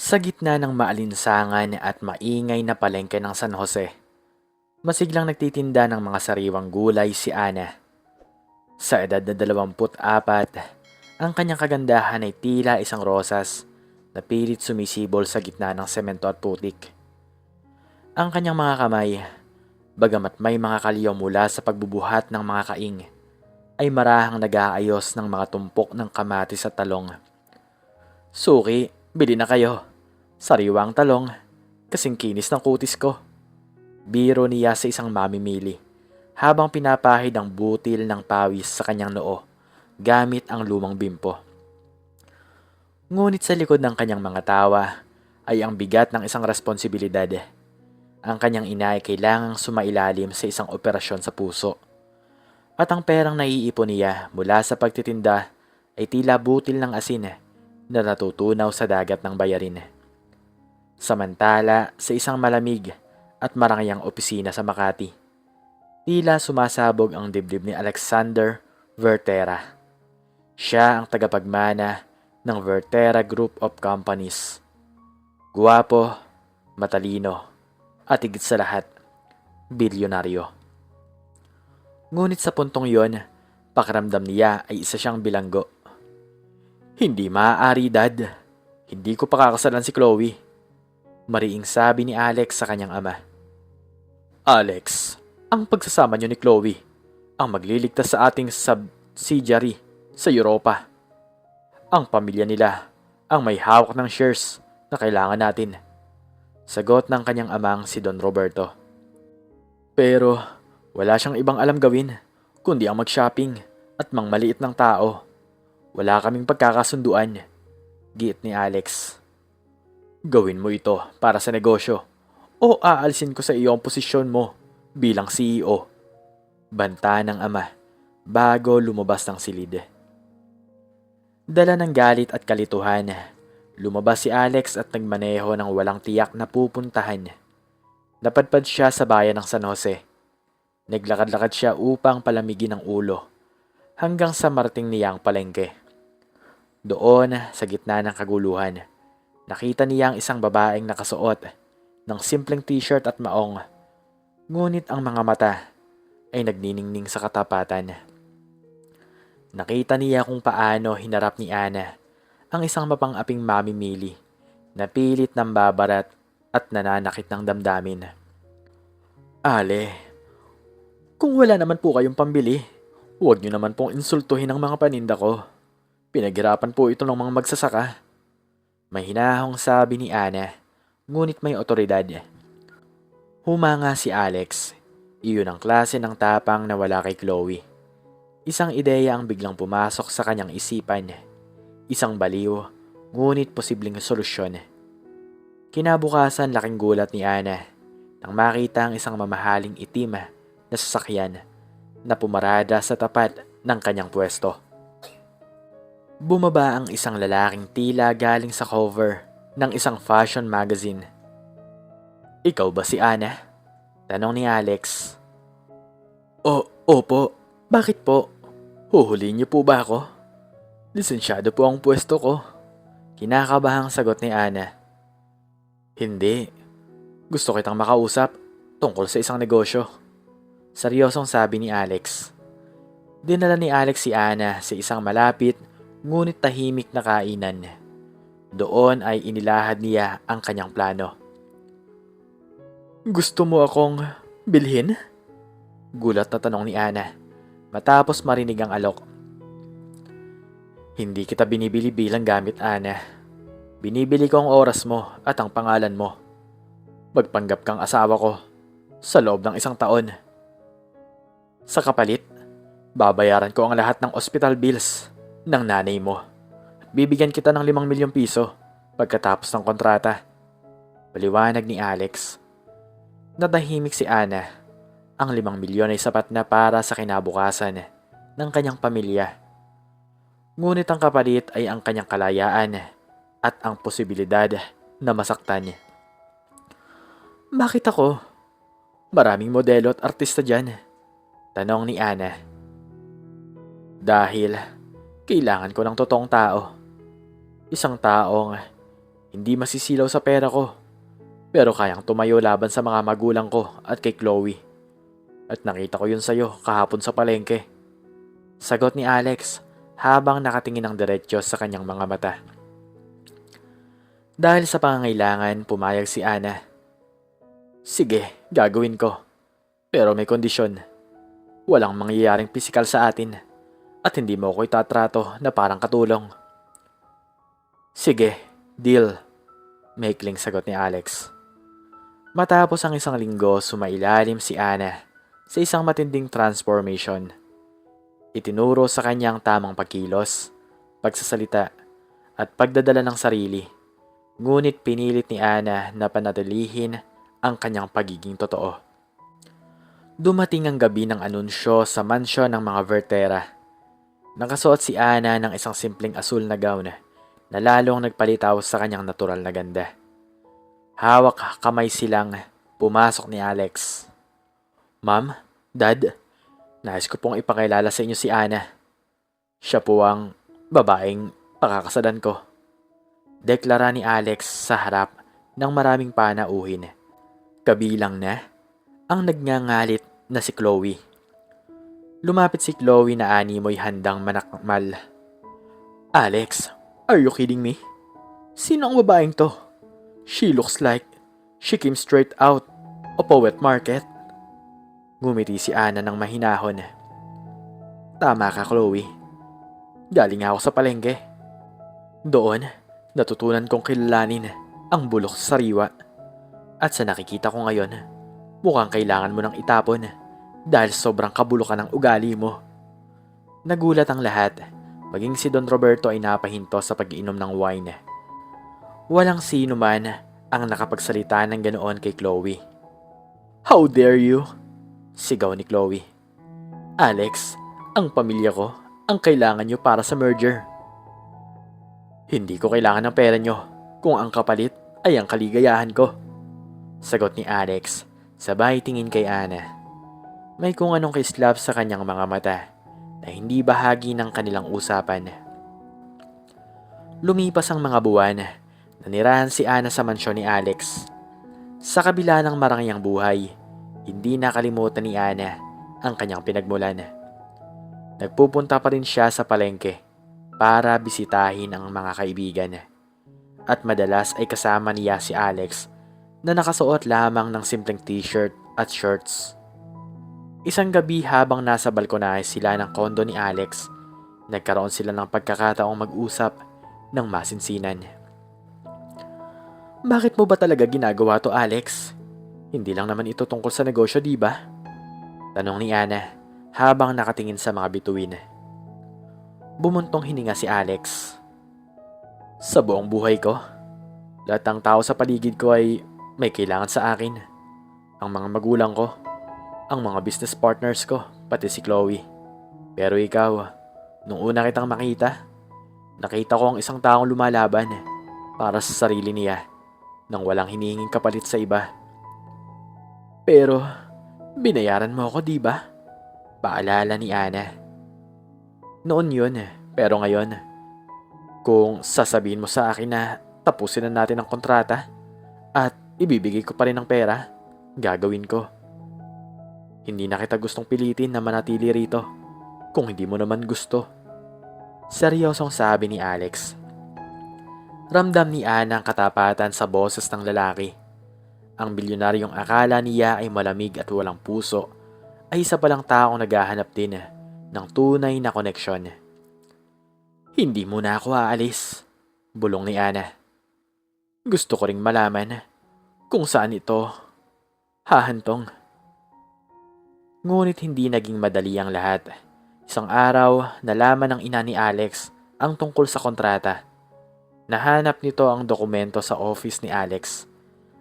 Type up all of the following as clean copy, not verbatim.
Sa gitna ng maalinsangan at maingay na palengke ng San Jose, masiglang nagtitinda ng mga sariwang gulay si Ana. Sa edad na 24, ang kanyang kagandahan ay tila isang rosas na pilit sumisibol sa gitna ng semento at putik. Ang kanyang mga kamay, bagamat may mga kalyo mula sa pagbubuhat ng mga kaing, ay marahang nag-aayos ng mga tumpok ng kamatis at talong. Suki, bili na kayo. Sariwang talong, kasing kinis ng kutis ko. Biro niya sa isang mamimili habang pinapahid ang butil ng pawis sa kanyang noo gamit ang lumang bimpo. Ngunit sa likod ng kanyang mga tawa ay ang bigat ng isang responsibilidad. Ang kanyang ina ay kailangang sumailalim sa isang operasyon sa puso. At ang perang naiipon niya mula sa pagtitinda ay tila butil ng asin na natutunaw sa dagat ng bayarin. Samantala, sa isang malamig at marangayang opisina sa Makati, tila sumasabog ang dibdib ni Alexander Vertera. Siya ang tagapagmana ng Vertera Group of Companies. Guwapo, matalino, at higit sa lahat, bilyonaryo. Ngunit sa puntong yon, pakiramdam niya ay isa siyang bilanggo. Hindi maaari, Dad. Hindi ko pakakasalan si Chloe. Mariing sabi ni Alex sa kanyang ama. Alex, ang pagsasama niyo ni Chloe ang magliligtas sa ating subsidiary sa Europa. Ang pamilya nila ang may hawak ng shares na kailangan natin. Sagot ng kanyang amang si Don Roberto. Pero wala siyang ibang alam gawin kundi ang mag-shopping at mangmaliit ng tao. Wala kaming pagkakasunduan, giit ni Alex. Gawin mo ito para sa negosyo o aalsin ko sa iyo ang posisyon mo bilang CEO. Banta ng ama bago lumabas ng silid. Dala ng galit at kalituhan, lumabas si Alex at nagmaneho ng walang tiyak na pupuntahan. Napadpad siya sa bayan ng San Jose. Naglakad-lakad siya upang palamigin ang ulo hanggang sa marating niya ang palengke. Doon, sa gitna ng kaguluhan, nakita niya ang isang babaeng nakasuot ng simpleng t-shirt at maong, ngunit ang mga mata ay nagniningning sa katapatan. Nakita niya kung paano hinarap ni Ana ang isang mapang-aping mamimili na pilit ng babarat at nananakit ng damdamin. Ale, kung wala naman po kayong pambili, huwag niyo naman pong insultuhin ang mga paninda ko. Pinaghirapan po ito ng mga magsasaka. May hinahong sabi ni Ana, ngunit may otoridad. Humanga si Alex. Iyon ang klase ng tapang na wala kay Chloe. Isang ideya ang biglang pumasok sa kanyang isipan. Isang baliw, ngunit posibleng solusyon. Kinabukasan laking gulat ni Ana nang makita ang isang mamahaling itim na sasakyan na pumarada sa tapat ng kanyang pwesto. Bumaba ang isang lalaking tila galing sa cover ng isang fashion magazine. Ikaw ba si Ana? Tanong ni Alex. Opo. Bakit po? Huhulihin niyo po ba ako? Lisensyado po ang pwesto ko. Kinakabahang sagot ni Ana. Hindi. Gusto kitang makausap tungkol sa isang negosyo. Seryosong sabi ni Alex. Dinala ni Alex si Ana sa isang malapit ngunit tahimik na kainan. Doon ay inilahad niya ang kanyang plano. Gusto mo akong bilhin? Gulat na tanong ni Ana matapos marinig ang alok. Hindi kita binibili bilang gamit, Ana. Binibili ko ang oras mo at ang pangalan mo. Magpanggap kang asawa ko sa loob ng 1 taon. Sa kapalit, babayaran ko ang lahat ng hospital bills ng nanay mo. Bibigyan kita ng 5 milyong piso pagkatapos ng kontrata. Paliwanag ni Alex. Natahimik si Ana. Ang 5 milyon ay sapat na para sa kinabukasan ng kanyang pamilya. Ngunit ang kapalit ay ang kanyang kalayaan at ang posibilidad na masaktan. Bakit ako? Maraming modelo at artista dyan. Tanong ni Ana. Dahil kailangan ko ng totoong tao. Isang taong Hindi masisilaw sa pera ko, pero kayang tumayo laban sa mga magulang ko at kay Chloe. At nakita ko yun sa'yo kahapon sa palengke. Sagot ni Alex habang nakatingin ng diretsyo sa kanyang mga mata. Dahil sa pangangailangan, pumayag si Ana. Sige, gagawin ko. Pero may kondisyon. Walang mangyayaring pisikal sa atin at hindi mo ko itatrato na parang katulong. Sige, deal. Maikling sagot ni Alex. Matapos ang isang linggo, sumailalim si Ana sa isang matinding transformation. Itinuro sa kanya ang tamang pagkilos, pagsasalita, at pagdadala ng sarili. Ngunit pinilit ni Ana na panatilihin ang kanyang pagiging totoo. Dumating ang gabi ng anunsyo sa mansyon ng mga Vertera. Nakasuot si Ana ng isang simpleng asul na gown na lalong nagpalitaw sa kanyang natural na ganda. Hawak kamay silang pumasok ni Alex. Ma'am, Dad, nais ko pong ipakilala sa inyo si Ana. Siya po ang babaeng pakakasalan ko. Deklara ni Alex sa harap ng maraming panauhin. Kabilang na ang nagngangalit na si Chloe. Lumapit si Chloe na animoy handang manakmal. Alex, are you kidding me? Sino ang babaeng to? She looks like she came straight out of a wet market. Ngumiti si Ana ng mahinahon. Tama ka, Chloe. Galing ako sa palengke. Doon, natutunan kong kilalanin ang bulok sa sariwa. At sa nakikita ko ngayon, mukhang kailangan mo nang itapon dahil sobrang kabulok ka ng ugali mo. Nagulat ang lahat, maging si Don Roberto ay napahinto sa pag-iinom ng wine. Walang sino man ang nakapagsalita ng ganoon kay Chloe. How dare you? Sigaw ni Chloe. Alex, ang pamilya ko ang kailangan nyo para sa merger. Hindi ko kailangan ng pera nyo kung ang kapalit ay ang kaligayahan ko. Sagot ni Alex, sabay tingin kay Ana. May kung anong kislap sa kanyang mga mata na hindi bahagi ng kanilang usapan. Lumipas ang mga buwan, nanirahan si Ana sa mansyon ni Alex. Sa kabila ng marangayang buhay, hindi nakalimutan ni Ana ang kanyang pinagmulan. Nagpupunta pa rin siya sa palengke para bisitahin ang mga kaibigan. At madalas ay kasama niya si Alex na nakasuot lamang ng simpleng t-shirt at shorts. Isang gabi habang nasa balkonahe sila ng kondo ni Alex, nagkaroon sila ng pagkakataong mag-usap ng masinsinan. Bakit mo ba talaga ginagawa to, Alex? Hindi lang naman ito tungkol sa negosyo, di ba? Tanong ni Ana habang nakatingin sa mga bituin. Bumuntong hininga si Alex. Sa buong buhay ko, lahat ng tao sa paligid ko ay may kailangan sa akin. Ang mga magulang ko, ang mga business partners ko, pati si Chloe. Pero ikaw, nung una kitang makita, nakita ko ang isang taong lumalaban para sa sarili niya nang walang hinihinging kapalit sa iba. Pero, binayaran mo ako, di ba? Paalala ni Ana. Noon yun, pero ngayon, kung sasabihin mo sa akin na tapusin na natin ang kontrata at ibibigay ko pa rin ang pera, gagawin ko. Hindi na kita gustong pilitin na manatili rito kung hindi mo naman gusto. Seryosong sabi ni Alex. Ramdam ni Ana ang katapatan sa boses ng lalaki. Ang bilyonaryong akala niya ay malamig at walang puso ay isa palang taong naghahanap din ng tunay na koneksyon. Hindi mo na ako aalis, bulong ni Ana. Gusto ko ring malaman kung saan ito hahantong. Ngunit hindi naging madali ang lahat. Isang araw, nalaman ng ina ni Alex ang tungkol sa kontrata. Nahanap nito ang dokumento sa office ni Alex.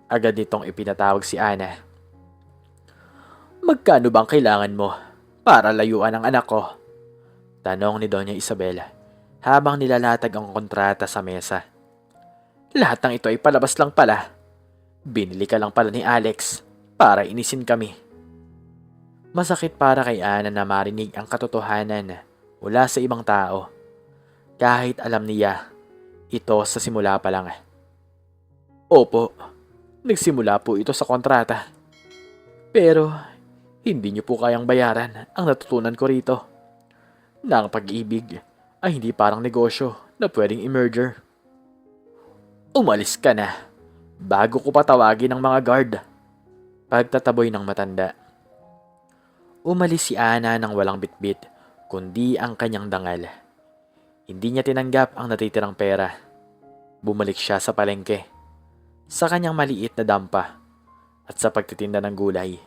Agad nitong ipinatawag si Ana. Magkano bang kailangan mo para layuan ang anak ko? Tanong ni Doña Isabela habang nilalatag ang kontrata sa mesa. Lahat ng ito ay palabas lang pala. Binili ka lang pala ni Alex para inisin kami. Masakit para kay Ana na marinig ang katotohanan mula sa ibang tao. Kahit alam niya ito sa simula pa lang. Opo, nagsimula po ito sa kontrata. Pero hindi niyo po kayang bayaran ang natutunan ko rito. Na ang pag-ibig ay hindi parang negosyo na pwedeng i-merger. Umalis ka na bago ko patawagin ng mga guard. Pagtataboy ng matanda. Umalis si Ana ng walang bitbit, kundi ang kanyang dangal. Hindi niya tinanggap ang natitirang pera. Bumalik siya sa palengke, sa kanyang maliit na dampa, at sa pagtitinda ng gulay.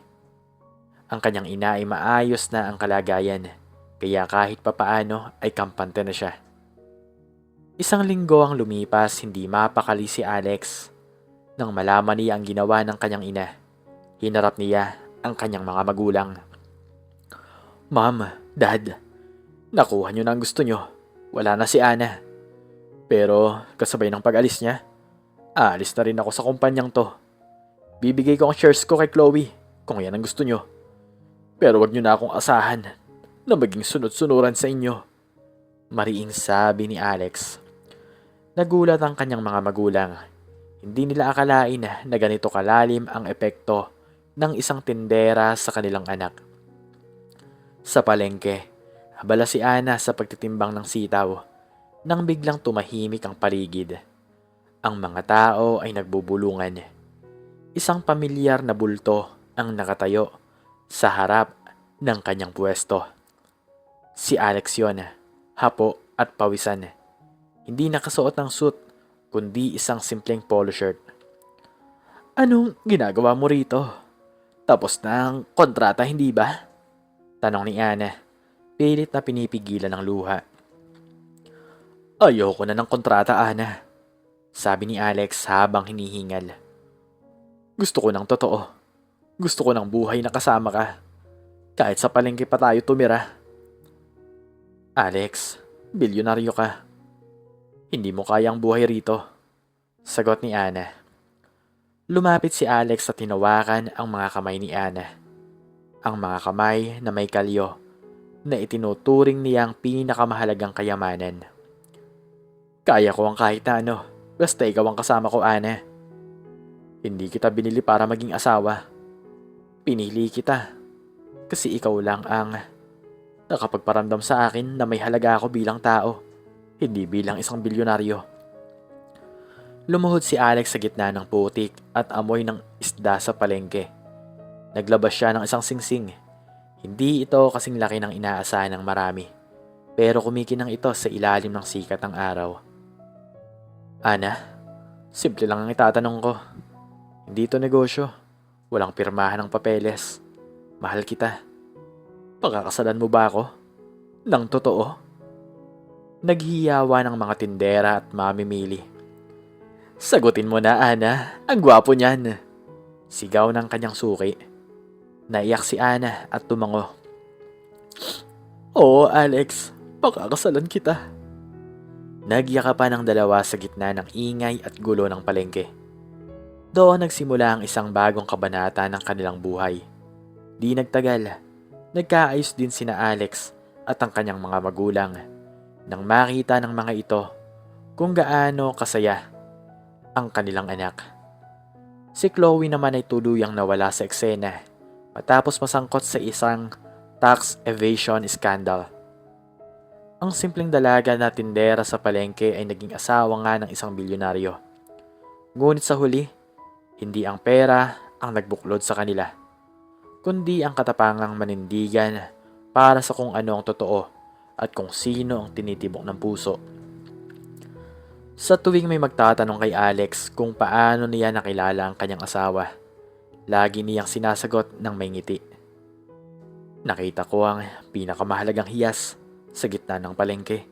Ang kanyang ina ay maayos na ang kalagayan, kaya kahit papaano ay kampante na siya. Isang linggo ang lumipas, hindi mapakali si Alex. Nang malaman niya ang ginawa ng kanyang ina, hinarap niya ang kanyang mga magulang. Ma'am, Dad, nakuha niyo na ang gusto niyo. Wala na si Ana. Pero kasabay ng pag-alis niya, aalis na rin ako sa kumpanyang to. Bibigay ko ang shares ko kay Chloe kung yan ang gusto niyo. Pero wag niyo na akong asahan na maging sunod-sunuran sa inyo. Mariing sabi ni Alex. Nagulat ang kanyang mga magulang. Hindi nila akalain na ganito kalalim ang epekto ng isang tindera sa kanilang anak. Sa palengke, abala si Ana sa pagtitimbang ng sitaw nang biglang tumahimik ang paligid. Ang mga tao ay nagbubulungan. Isang pamilyar na bulto ang nakatayo sa harap ng kanyang pwesto. Si Alex yon, hapo at pawisan. Hindi nakasuot ng suit, kundi isang simpleng polo shirt. Anong ginagawa mo rito? Tapos na ang kontrata, hindi ba? Tanong ni Ana, pilit na pinipigilan ng luha. Ayoko na ng kontrata, Ana. Sabi ni Alex habang hinihingal. Gusto ko ng totoo. Gusto ko ng buhay na kasama ka. Kahit sa palengke pa tayo tumira. Alex, bilyonaryo ka. Hindi mo kayang buhay rito. Sagot ni Ana. Lumapit si Alex at tinawakan ang mga kamay ni Ana. Ang mga kamay na may kalyo na itinuturing niyang pinakamahalagang kayamanan. Kaya ko ang kahit na ano, basta ikaw ang kasama ko, Ana. Hindi kita binili para maging asawa. Pinili kita kasi ikaw lang ang nakapagparamdam sa akin na may halaga ako bilang tao, hindi bilang isang bilyonaryo. Lumuhod si Alex sa gitna ng putik at amoy ng isda sa palengke. Naglabas siya ng isang singsing. Hindi ito kasing laki ng inaasahan ng marami, pero kumikinang ito sa ilalim ng sikat ng araw. Ana, simple lang ang itatanong ko. Hindi ito negosyo. Walang pirmahan ng papeles. Mahal kita. Pagkakasalan mo ba ako? Nang totoo? Naghiyawa ng mga tindera at mamimili. Sagutin mo na, Ana. Ang gwapo niyan. Sigaw ng kanyang suki. Naiyak si Ana at tumango. Oo, Alex. Pagkakasalan kita. Nagyakapan ng dalawa sa gitna ng ingay at gulo ng palengke. Doon nagsimula ang isang bagong kabanata ng kanilang buhay. Di nagtagal, nagkaayos din sina Alex at ang kanyang mga magulang nang makita ng mga ito kung gaano kasaya ang kanilang anak. Si Chloe naman ay tuluyang nawala sa eksena matapos masangkot sa isang tax evasion scandal. Ang simpleng dalaga na tindera sa palengke ay naging asawa nga ng isang bilyonaryo. Ngunit sa huli, hindi ang pera ang nagbuklod sa kanila, kundi ang katapangang manindigan para sa kung ano ang totoo at kung sino ang tinitibok ng puso. Sa tuwing may magtatanong kay Alex kung paano niya nakilala ang kanyang asawa, lagi niyang sinasagot ng may ngiti. Nakita ko ang pinakamahalagang hiyas sa gitna ng palengke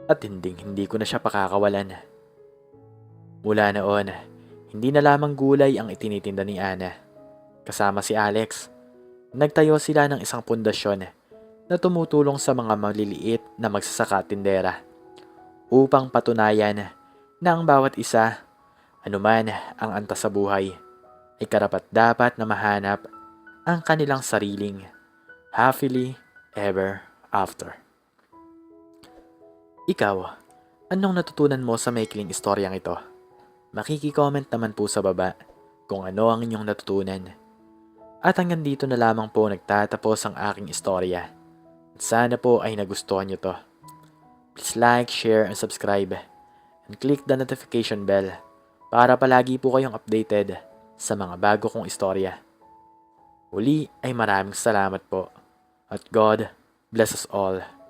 at hindi ko na siya pakakawalan. Mula noon, hindi na lamang gulay ang itinitinda ni Ana. Kasama si Alex, nagtayo sila ng isang pundasyon na tumutulong sa mga maliliit na magsasaka at tindera upang patunayan na ang bawat isa, anuman ang antas sa buhay, ay karapat-dapat na mahanap ang kanilang sariling happily ever after. Ikaw, anong natutunan mo sa maikling istoryang ito? Makiki-comment naman po sa baba kung ano ang inyong natutunan. At hanggang dito na lamang po nagtatapos ang aking istorya. At sana po ay nagustuhan nyo to. Please like, share, and subscribe. And click the notification bell para palagi po kayong updated sa mga bago kong istorya. Uli ay maraming salamat po. At God bless us all.